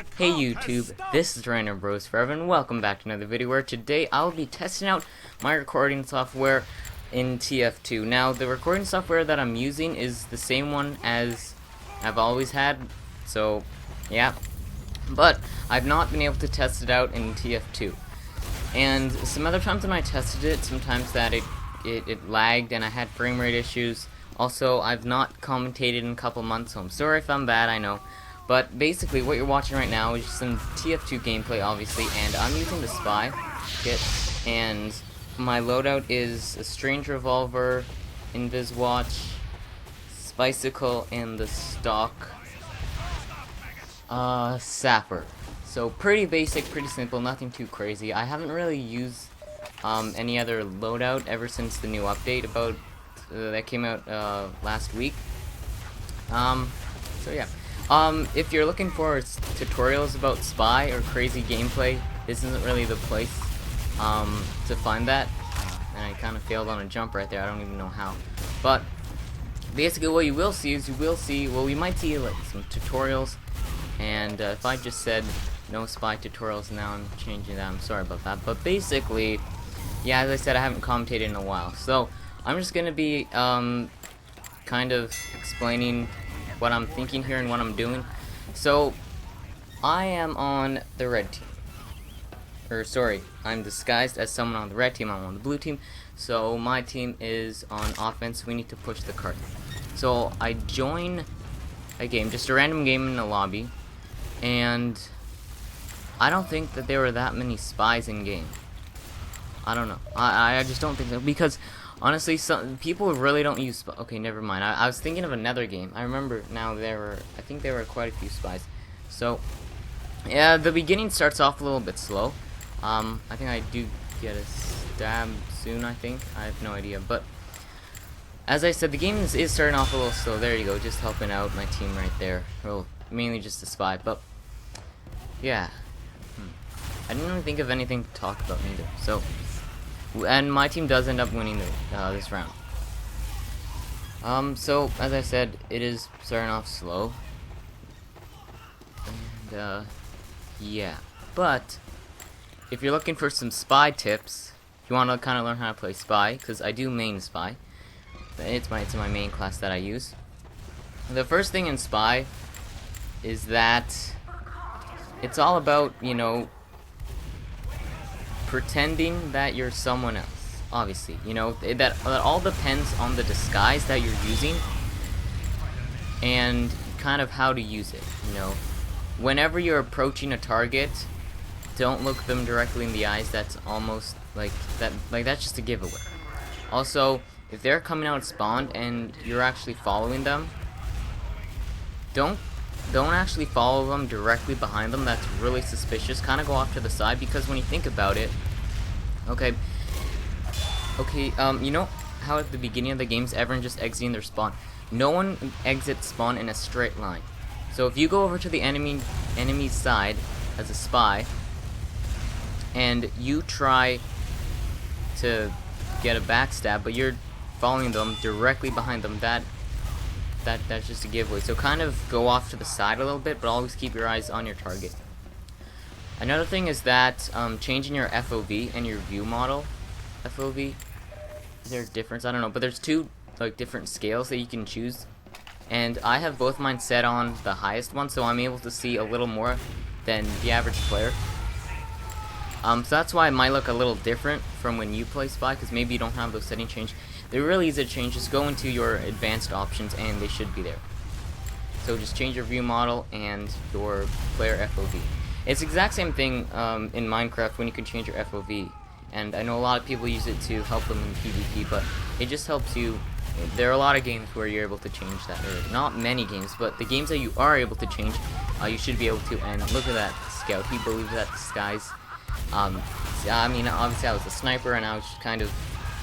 Hey YouTube, this is Random Bros Forever and welcome back to another video where today I'll be testing out my recording software in TF2. Now the recording software that I'm using is the same one as I've always had, so yeah, but I've not been able to test it out in TF2. And some other times when I tested it, sometimes that it lagged and I had frame rate issues. Also, I've not commentated in a couple months, so I'm sorry if I'm bad, I know. But basically, what you're watching right now is just some TF2 gameplay, obviously, and I'm using the Spy kit, and my loadout is a Strange Revolver, Invis Watch, Spicicle, and the stock Sapper. So pretty basic, pretty simple, nothing too crazy. I haven't really used any other loadout ever since the new update about that came out last week. So yeah. If you're looking for tutorials about Spy or crazy gameplay, this isn't really the place to find that. And I kind of failed on a jump right there. I don't even know how. But basically, what you will see is well, we might see like some tutorials. And if I just said no Spy tutorials now, I'm changing that. I'm sorry about that. But basically, yeah, as I said, I haven't commentated in a while, so I'm just gonna be kind of explaining what I'm thinking here and what I'm doing. So I am on the red team, or sorry, I'm disguised as someone on the red team. I'm on the blue team, so my team is on offense. We need to push the cart. So I join a game, just a random game in the lobby, and I don't think that there were that many spies in game. I don't know. I just don't think so, because honestly, some people really don't use okay, never mind. I was thinking of another game. I remember now I think there were quite a few spies. So yeah, the beginning starts off a little bit slow. I think I do get a stab soon, I think. I have no idea, but as I said, the game is starting off a little slow. There you go, just helping out my team right there. Well, mainly just a spy, but yeah. I didn't really think of anything to talk about neither. So, and my team does end up winning this round. So as I said, it is starting off slow, and yeah. But if you're looking for some spy tips, if you want to kind of learn how to play spy, because I do main spy. It's my main class that I use. The first thing in spy is that it's all about, you know, pretending that you're someone else. Obviously, you know, that all depends on the disguise that you're using and kind of how to use it. You know, whenever you're approaching a target, don't look them directly in the eyes. That's almost like that. Like that's just a giveaway. Also, if they're coming out spawn and you're actually following them, don't actually follow them directly behind them. That's really suspicious. Kind of go off to the side, because when you think about it, okay, you know how at the beginning of the games everyone just exiting their spawn? No one exits spawn in a straight line. So if you go over to the enemy's side as a spy and you try to get a backstab, but you're following them directly behind them, that's just a giveaway. So kind of go off to the side a little bit, but always keep your eyes on your target. Another thing is that changing your FOV and your view model. FOV, is there a difference? I don't know, but there's two like different scales that you can choose, and I have both mine set on the highest one, so I'm able to see a little more than the average player. So that's why it might look a little different from when you play spy, because maybe you don't have those settings changed. There really is a change. Just go into your advanced options and they should be there. So just change your view model and your player FOV. It's the exact same thing in Minecraft when you can change your FOV. And I know a lot of people use it to help them in PvP, but it just helps you. There are a lot of games where you're able to change that. Or not many games, but the games that you are able to change, you should be able to. And look at that scout. He believes that disguise. I mean, obviously I was a sniper and I was just kind of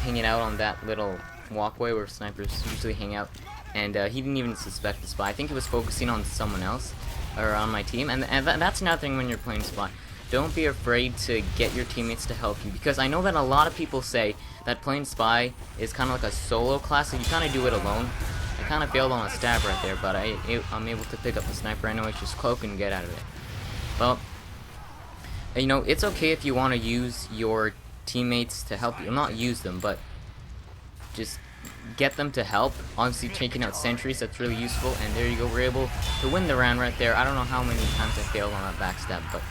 hanging out on that little walkway where snipers usually hang out, and he didn't even suspect the spy. I think he was focusing on someone else or on my team, and that's another thing when you're playing spy. Don't be afraid to get your teammates to help you, because I know that a lot of people say that playing spy is kind of like a solo class, so you kind of do it alone. I kind of failed on a stab right there, but I'm able to pick up the sniper. I know it's just cloak and get out of it. Well, you know, it's okay if you want to use your teammates to help you. Not use them, but just get them to help. Obviously, taking out sentries, that's really useful. And there you go, we're able to win the round right there. I don't know how many times I failed on that backstab, but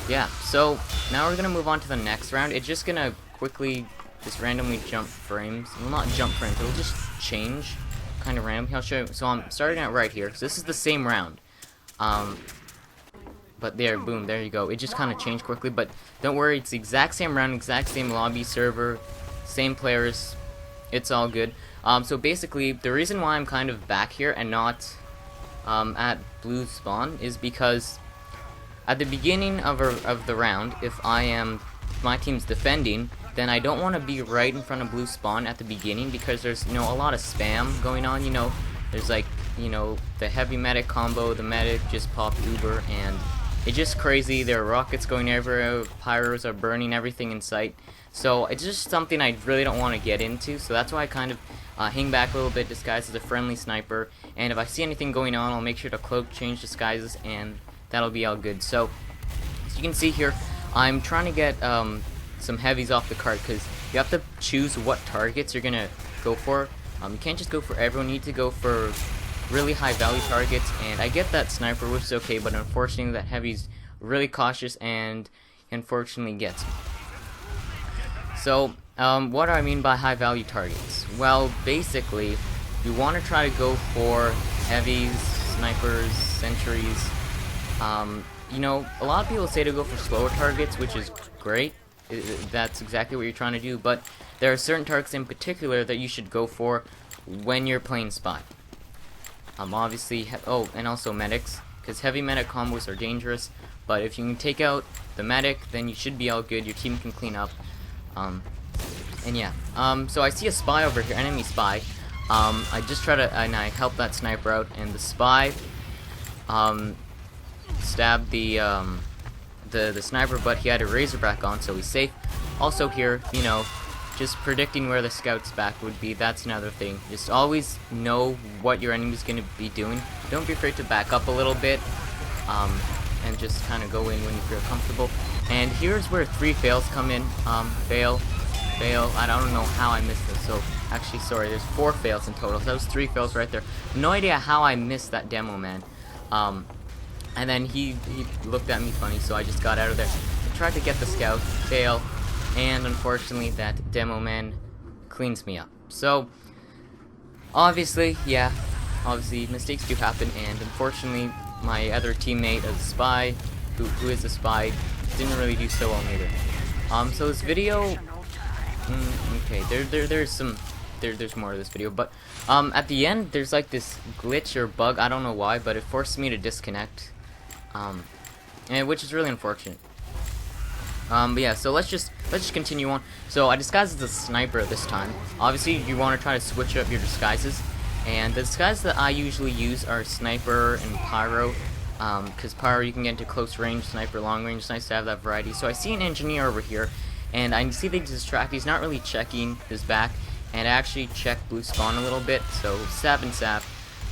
yeah. So now we're gonna move on to the next round. It's just gonna quickly just randomly jump frames. Well, not jump frames, it'll just change kind of randomly. I'll show you. So I'm starting out right here. So this is the same round. But there, boom, there you go. It just kind of changed quickly, but don't worry, it's the exact same round, exact same lobby server, same players. It's all good. So basically, the reason why I'm kind of back here and not at blue spawn is because at the beginning of the round, if my team's defending, then I don't want to be right in front of blue spawn at the beginning because there's, you know, a lot of spam going on. You know, there's like, you know, the heavy medic combo, the medic just popped Uber, and it's just crazy. There are rockets going everywhere, pyros are burning everything in sight. So it's just something I really don't want to get into. So that's why I kind of hang back a little bit, disguised as a friendly sniper. And if I see anything going on, I'll make sure to cloak, change disguises, and that'll be all good. So as you can see here, I'm trying to get some heavies off the cart because you have to choose what targets you're gonna go for. You can't just go for everyone. You need to go for really high value targets, and I get that sniper, which is okay, but unfortunately that heavy's really cautious and unfortunately gets me. So what do I mean by high value targets? Well, basically you want to try to go for heavies, snipers, sentries. You know, a lot of people say to go for slower targets, which is great. That's exactly what you're trying to do, but there are certain targets in particular that you should go for when you're playing spy. Obviously, oh, and also medics, because heavy medic combos are dangerous, but if you can take out the medic, then you should be all good, your team can clean up, and yeah. So I see a spy over here, enemy spy. I just try to, and I help that sniper out, and the spy, stabbed the sniper, but he had a razorback on, so he's safe. Also here, you know, just predicting where the scout's back would be, that's another thing. Just always know what your enemy's going to be doing. Don't be afraid to back up a little bit, and just kind of go in when you feel comfortable. And here's where 3 fails come in. Fail, fail. I don't know how I missed this. So, actually, sorry, there's 4 fails in total. So that was 3 fails right there. No idea how I missed that demo man. And then he looked at me funny, so I just got out of there. I tried to get the scout, fail. And unfortunately that demo man cleans me up. So obviously, yeah, obviously mistakes do happen, and unfortunately my other teammate as a spy, who is a spy, didn't really do so well either. So this video, okay, there's more of this video, but at the end there's like this glitch or bug, I don't know why, but it forced me to disconnect, and which is really unfortunate. But yeah, so let's just continue on. So I disguised as a sniper this time. Obviously, you want to try to switch up your disguises, and the disguises that I usually use are sniper and pyro. Because pyro you can get into close range, sniper long range. It's nice to have that variety. So I see an engineer over here, and I see that he's distracted. He's not really checking his back, and I actually checked blue spawn a little bit. So sap and sap.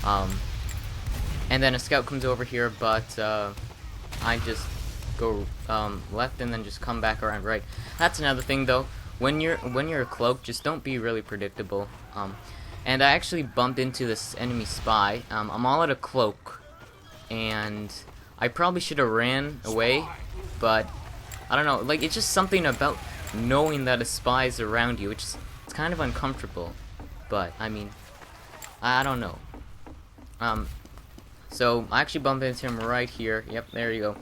And then a scout comes over here, but I just go left and then just come back around right. That's another thing though. When you're a cloak, just don't be really predictable. And I actually bumped into this enemy spy. I'm all out of cloak, and I probably should have ran away, but I don't know. Like, it's just something about knowing that a spy is around you. It's kind of uncomfortable. But I mean, I don't know. So I actually bumped into him right here. Yep, there you go.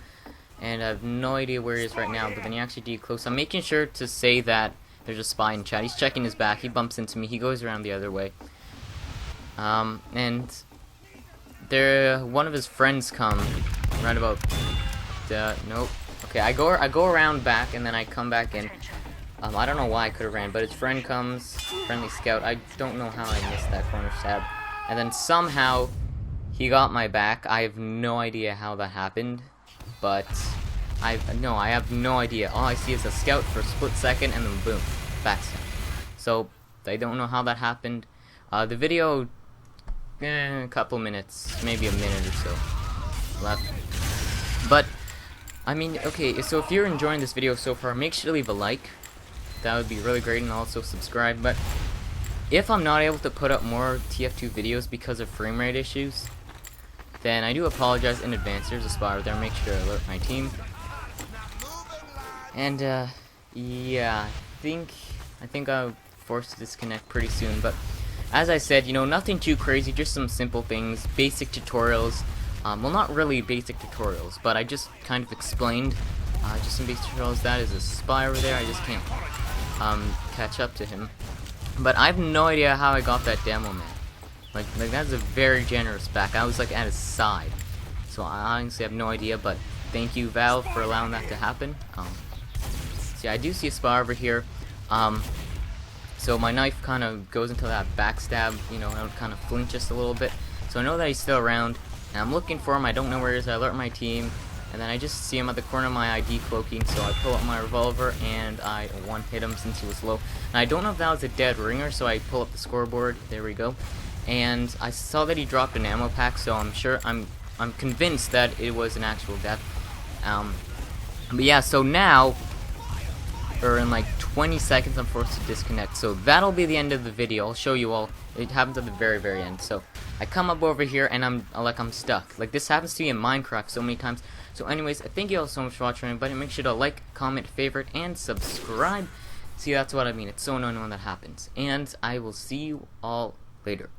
And I have no idea where he is right now, but then he actually did close. I'm making sure to say that there's a spy in chat. He's checking his back. He bumps into me. He goes around the other way. And one of his friends come right about. Nope. Okay, I go around back and then I come back in. I don't know why I could have ran, but his friend comes, friendly scout. I don't know how I missed that corner stab, and then somehow he got my back. I have no idea how that happened. But I have no idea. All I see is a scout for a split second and then boom, backstab. So I don't know how that happened. The video, a couple minutes, maybe a minute or so left. But I mean, okay, so if you're enjoying this video so far, make sure to leave a like. That would be really great, and also subscribe. But if I'm not able to put up more TF2 videos because of frame rate issues, then I do apologize in advance. There's a spot right there. Make sure to alert my team. And yeah, I think I'll force to disconnect pretty soon. But as I said, you know, nothing too crazy, just some simple things, basic tutorials. Well, not really basic tutorials, but I just kind of explained just some basic tutorials. That is a spy over there. I just can't catch up to him. But I have no idea how I got that demo man. Like that's a very generous back. I was like at his side, so I honestly have no idea. But thank you, Valve, for allowing that to happen. See, I do see a spy over here. So my knife kind of goes into that backstab, you know, and kind of flinch just a little bit. So I know that he's still around, and I'm looking for him. I don't know where he is. I alert my team, and then I just see him at the corner of my ID cloaking. So I pull up my revolver, and I one-hit him since he was low. And I don't know if that was a dead ringer, so I pull up the scoreboard. There we go. And I saw that he dropped an ammo pack, so I'm convinced that it was an actual death. But yeah, so now, or in like 20 seconds, I'm forced to disconnect. So that'll be the end of the video. I'll show you all. It happens at the very, very end. So I come up over here and I'm stuck. Like this happens to me in Minecraft so many times. So anyways, thank you all so much for watching, everybody. Make sure to like, comment, favorite, and subscribe. See, that's what I mean. It's so annoying when that happens. And I will see you all later.